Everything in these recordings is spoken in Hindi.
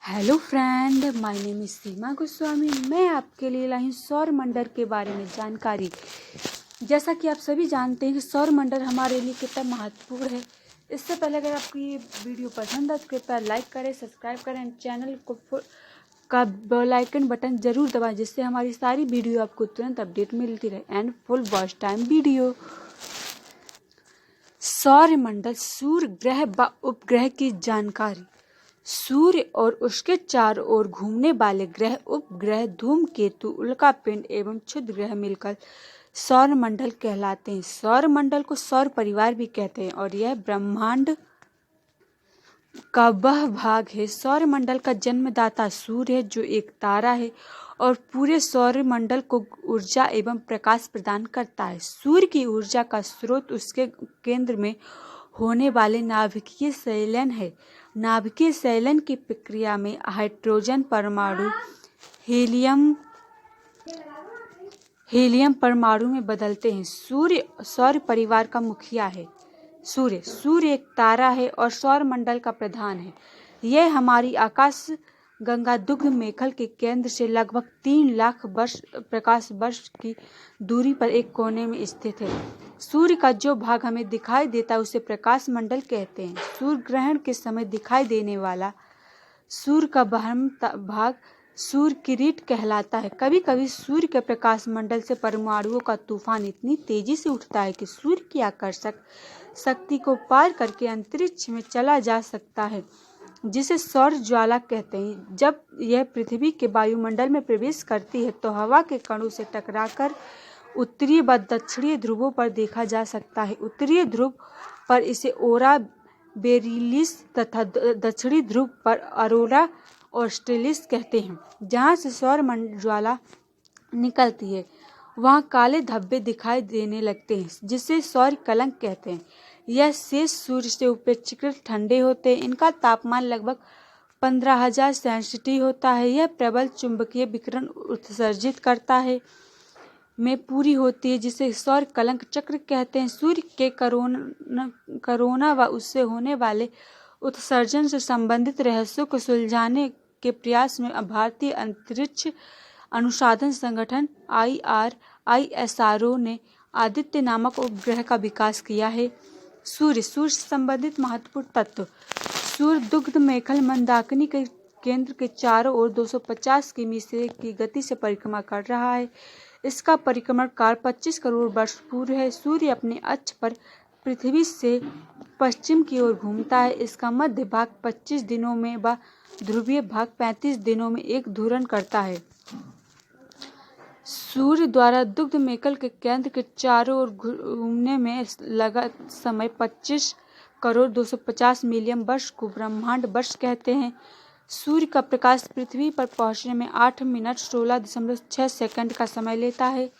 Hello friend, my name is Seema Goswami. मैं आपके लिए लाई हूँ सौर मंडल के बारे में जानकारी। जैसा कि आप सभी जानते हैं कि सौर मंडल हमारे लिए कितना महत्वपूर्ण है। इससे पहले अगर आपको ये वीडियो पसंद है तो कृपया लाइक करें, सब्सक्राइब करें, चैनल को का बेल आइकन बटन जरूर दबाएं, जिससे हमारी सारी वीडियो आपको तुरंत अपडेट मिलती रहे। And full watch time video. सौर मंडल सूर्य ग्रह व उपग्रह की जानकारी। सूर्य और उसके चारों ओर घूमने वाले ग्रह, उपग्रह, धूमकेतु, उल्कापिंड एवं क्षुद्र ग्रह मिलकर सौर मंडल कहलाते हैं। सौर मंडल को सौर परिवार भी कहते हैं और यह ब्रह्मांड का वह भाग है। सौर मंडल का जन्मदाता सूर्य है, जो एक तारा है और पूरे सौर मंडल को ऊर्जा एवं प्रकाश प्रदान करता है। सूर्य की ऊर्जा का स्रोत उसके केंद्र में होने वाले नाभिकीय संलयन है। नाभिकीय संलयन की प्रक्रिया में हाइड्रोजन परमाणु हीलियम परमाणु में बदलते हैं। सूर्य सौर परिवार का मुखिया है। सूर्य एक तारा है और सौर मंडल का प्रधान है। यह हमारी आकाश गंगा दुग्ध मेखल के केंद्र से लगभग 3 लाख प्रकाश वर्ष की दूरी पर एक कोने में स्थित है। सूर्य का जो भाग हमें दिखाई देता है उसे प्रकाश मंडल कहते हैं। सूर्य ग्रहण के समय दिखाई देने वाला सूर्य का बाहरी भाग सूर्य किरीट कहलाता है। कभी कभी सूर्य के प्रकाश मंडल से परमाणुओं का तूफान इतनी तेजी से उठता है कि सूर्य की आकर्षक शक्ति को पार करके अंतरिक्ष में चला जा सकता है, जिसे सौर ज्वाला कहते हैं। जब यह पृथ्वी के वायुमंडल में प्रवेश करती है तो हवा के कणों से टकराकर उत्तरी व दक्षिणी ध्रुवों पर देखा जा सकता है। उत्तरी ध्रुव पर इसे ओरा बेरिलिस तथा दक्षिणी ध्रुव पर अरोरा ऑस्ट्रेलिस कहते हैं। जहाँ से सौर ज्वाला निकलती है वहाँ काले धब्बे दिखाई देने लगते हैं, जिसे सौर कलंक कहते हैं। यह शेष सूर्य से अपेक्षाकृत ठंडे होते हैं। इनका तापमान लगभग 15,000 सेंटीग्रेड होता है। यह प्रबल चुंबकीय विकिरण उत्सर्जित करता है में पूरी होती है, जिसे सौर कलंक चक्र कहते हैं। सूर्य के कोरोना व उससे होने वाले उत्सर्जन से संबंधित रहस्यों को सुलझाने के प्रयास में भारतीय अंतरिक्ष अनुसंधान संगठन ISRO ने आदित्य नामक उपग्रह का विकास किया है। सूर्य से संबंधित महत्वपूर्ण तत्व। सूर्य दुग्ध मेखल मंदाकिनी के केंद्र के चारों ओर 250 किमी की गति से परिक्रमा कर रहा है। इसका परिक्रमण काल 25 करोड़ वर्ष पूर्व है। सूर्य अपने अक्ष पर पृथ्वी से पश्चिम की ओर घूमता है। इसका मध्य भाग 25 दिनों में व ध्रुवीय भाग 35 दिनों में एक घूर्णन करता है। सूर्य द्वारा दुग्ध मेखल के केंद्र के चारों ओर घूमने में लगा समय 25 करोड़ 250 मिलियन वर्ष को ब्रह्मांड वर्ष कहते हैं। सूर्य का प्रकाश पृथ्वी पर पहुंचने में 8 मिनट 16.6 सेकंड का समय लेता है।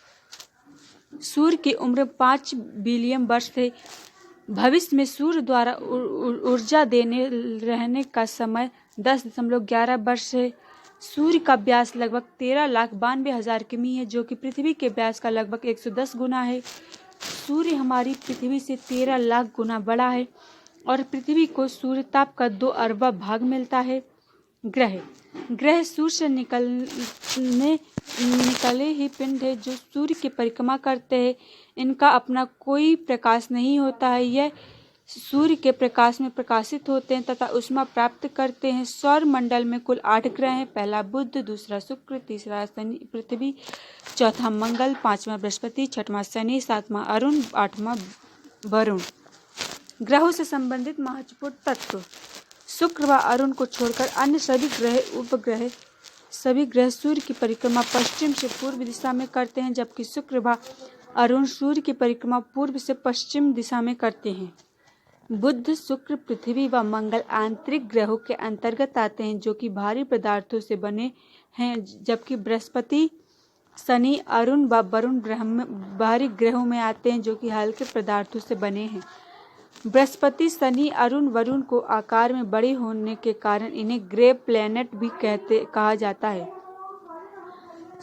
सूर्य की उम्र 5 बिलियन वर्ष है। भविष्य में सूर्य द्वारा ऊर्जा देने रहने का समय 10.11 वर्ष है। सूर्य का व्यास लगभग 13,92,000 किमी है, जो कि पृथ्वी के व्यास का लगभग 110 गुना है। सूर्य हमारी पृथ्वी से 13 लाख गुना बड़ा है और पृथ्वी को सूर्यताप का 2 अरब भाग मिलता है। ग्रह सूर्य से निकले ही पिंड है जो सूर्य की परिक्रमा करते हैं। इनका अपना कोई प्रकाश नहीं होता है। यह सूर्य के प्रकाश में प्रकाशित होते हैं तथा ऊष्मा प्राप्त करते हैं। सौर मंडल में कुल 8 ग्रह हैं। पहला बुध, दूसरा शुक्र, तीसरा पृथ्वी, चौथा मंगल, पांचवा बृहस्पति, छठवां शनि, सातवां अरुण, आठवां वरुण। ग्रहों से संबंधित महत्वपूर्ण तत्व। शुक्र व अरुण को छोड़कर अन्य सभी ग्रह उपग्रह सभी ग्रह सूर्य की परिक्रमा पश्चिम से पूर्व दिशा में करते हैं, जबकि शुक्र व अरुण सूर्य की परिक्रमा पूर्व से पश्चिम दिशा में करते हैं। बुध, शुक्र, पृथ्वी व मंगल आंतरिक ग्रहों के अंतर्गत आते हैं, जो कि भारी पदार्थों से बने हैं, जबकि बृहस्पति, शनि, अरुण व वरुण बाहरी ग्रहों में आते हैं, जो कि हल्के पदार्थों से बने हैं। बृहस्पति, शनि, अरुण, वरुण को आकार में बड़े होने के कारण इन्हें ग्रे प्लैनेट भी कहा जाता है।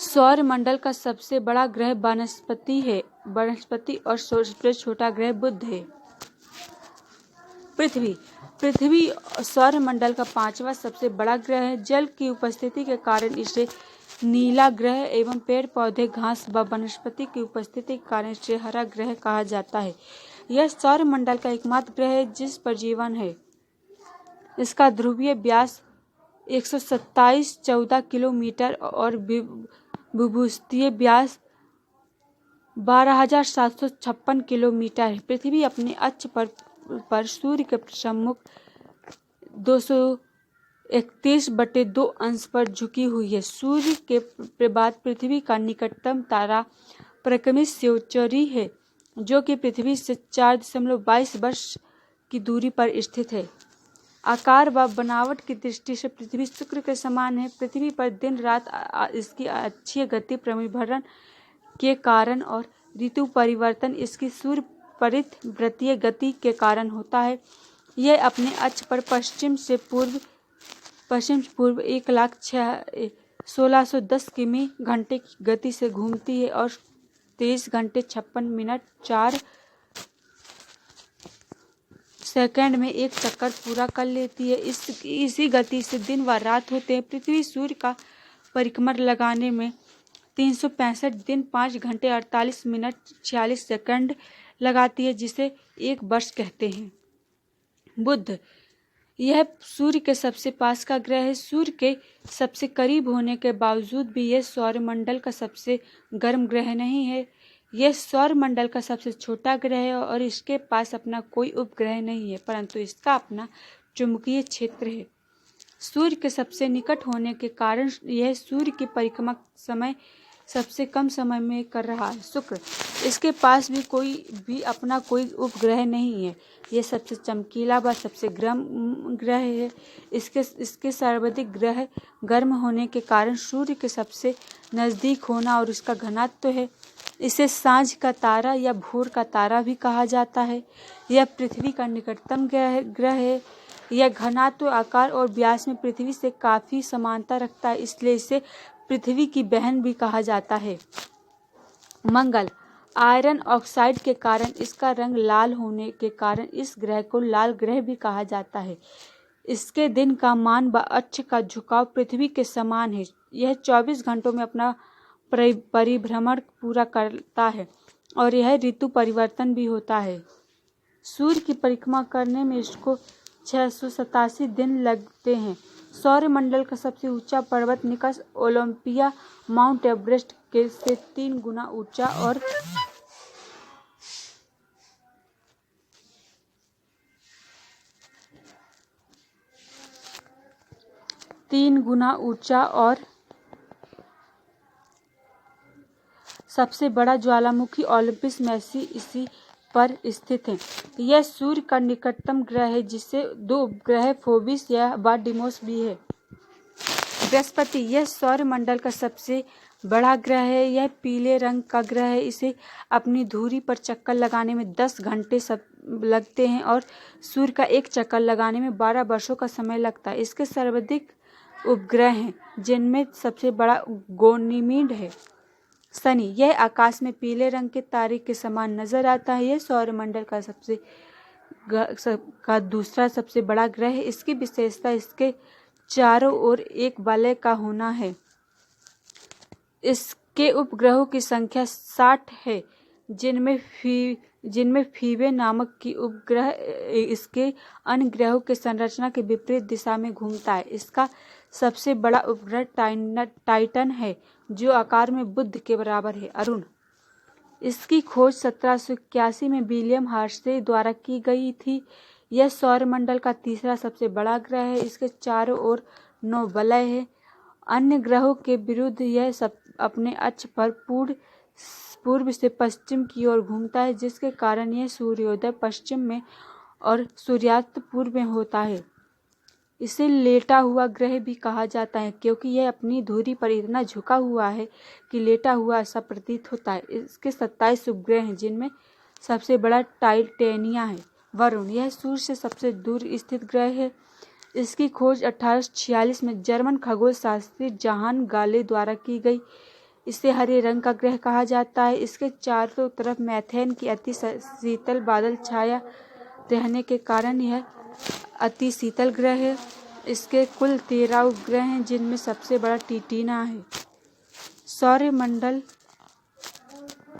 सौर मंडल का सबसे बड़ा ग्रह बृहस्पति और सबसे छोटा ग्रह बुध है। पृथ्वी पृथ्वी सौरमंडल का 5वां सबसे बड़ा ग्रह है। जल की उपस्थिति के कारण इसे नीला ग्रह एवं पेड़ पौधे घास व वनस्पति की उपस्थिति के कारण इसे हरा ग्रह कहा जाता है। यह सौरमंडल का एकमात्र ग्रह है जिस पर जीवन है। इसका ध्रुवीय व्यास 127.14 किलोमीटर और भूभुस्थीय व्यास 12,756 किलोमीटर है। पृथ्वी अपने अक्ष पर सूर्य के सम्मुख 231/2 अंश पर झुकी हुई है। सूर्य के बाद पृथ्वी का निकटतम तारा प्रकमिशोचरी है, जो कि पृथ्वी से 4.22 वर्ष की दूरी पर स्थित है। आकार व बनावट की दृष्टि से पृथ्वी शुक्र के समान है। पृथ्वी पर दिन रात इसकी अक्षीय गति परिभ्रमण के कारण और ऋतु परिवर्तन इसकी सूर्य परिवृत्तीय गति के कारण होता है। यह अपने अक्ष पर पश्चिम पूर्व 1,1610 किमी घंटे की गति से घूमती है और 23 घंटे 56 मिनट 4 सेकंड में एक चक्कर पूरा कर लेती है। इसी गति से दिन व रात होते हैं। पृथ्वी सूर्य का परिक्रमा लगाने में 365 दिन 5 घंटे 48 मिनट 46 सेकंड लगाती है, जिसे एक वर्ष कहते हैं। बुध यह सूर्य के सबसे पास का ग्रह है। सूर्य के सबसे करीब होने के बावजूद भी यह सौरमंडल का सबसे गर्म ग्रह नहीं है। यह सौरमंडल का सबसे छोटा ग्रह है और इसके पास अपना कोई उपग्रह नहीं है, परंतु इसका अपना चुंबकीय क्षेत्र है। सूर्य के सबसे निकट होने के कारण यह सूर्य की परिक्रमा समय सबसे कम समय में कर रहा है। शुक्र इसके पास भी अपना कोई उपग्रह नहीं है। यह सबसे चमकीला व सबसे गर्म ग्रह है। इसके सर्वाधिक ग्रह गर्म होने के कारण सूर्य के सबसे नज़दीक होना और इसका घनत्व है। इसे सांझ का तारा या भोर का तारा भी कहा जाता है। यह पृथ्वी का निकटतम ग्रह है। यह घनत्व, आकार और व्यास में पृथ्वी से काफ़ी समानता रखता है, इसलिए इसे पृथ्वी की बहन भी कहा जाता है। मंगल आयरन ऑक्साइड के कारण इसका रंग लाल होने के कारण इस ग्रह को लाल ग्रह भी कहा जाता है। इसके दिन का मान व अक्ष का झुकाव पृथ्वी के समान है। यह 24 घंटों में अपना परिभ्रमण पूरा करता है और यह ऋतु परिवर्तन भी होता है। सूर्य की परिक्रमा करने में इसको 687 दिन लगते हैं। सौरमंडल का सबसे ऊंचा पर्वत निकस ओलंपिया माउंट एवरेस्ट के से 3 गुना ऊंचा और 3 गुना ऊंचा और सबसे बड़ा ज्वालामुखी ओलंपस मैसी इसी पर स्थित है। यह सूर्य का निकटतम ग्रह है, जिससे 2 उपग्रह फोबिस व डिमोस भी है। बृहस्पति यह सौरमंडल का सबसे बड़ा ग्रह है। यह पीले रंग का ग्रह है। इसे अपनी धुरी पर चक्कर लगाने में 10 घंटे लगते हैं और सूर्य का एक चक्कर लगाने में 12 वर्षों का समय लगता है। इसके सर्वाधिक उपग्रह हैं, जिनमें सबसे बड़ा गॉनीमीड है। शनि यह आकाश में पीले रंग के तारे के समान नजर आता है। यह सौरमंडल का दूसरा सबसे बड़ा ग्रह है। इसकी विशेषता इसके चारों ओर एक वलय का होना है। इसके उपग्रहों की संख्या 60 है, जिनमें फीबे नामक की उपग्रह इसके अन्य ग्रहों के संरचना के विपरीत दिशा में घूमता है। इसका सबसे बड़ा उपग्रह टाइटन है, जो आकार में बुध के बराबर है। अरुण इसकी खोज 1781 में विलियम हर्शे द्वारा की गई थी। यह सौरमंडल का तीसरा सबसे बड़ा ग्रह है। इसके चारों ओर 9 वलय है। अन्य ग्रहों के विरुद्ध यह सब अपने अक्ष पर पूर्व से पश्चिम की ओर घूमता है, जिसके कारण यह सूर्योदय पश्चिम में और सूर्यास्त पूर्व में होता है। इसे लेटा हुआ ग्रह भी कहा जाता है, क्योंकि यह अपनी धुरी पर इतना झुका हुआ है कि लेटा हुआ ऐसा प्रतीत होता है। इसके 27 उपग्रह हैं, जिनमें सबसे बड़ा टाइटेनिया है। वरुण यह सूर्य से सबसे दूर स्थित ग्रह है। इसकी खोज 1846 में जर्मन खगोल शास्त्री जहान गाले द्वारा की गई। इसे हरे रंग का ग्रह कहा जाता है। इसके चारों तरफ मीथेन की अति शीतल बादल छाया रहने के कारण यह अति शीतल ग्रह है। इसके कुल 13 उपग्रह हैं जिनमें सबसे बड़ा टिटिना है। सौरमंडल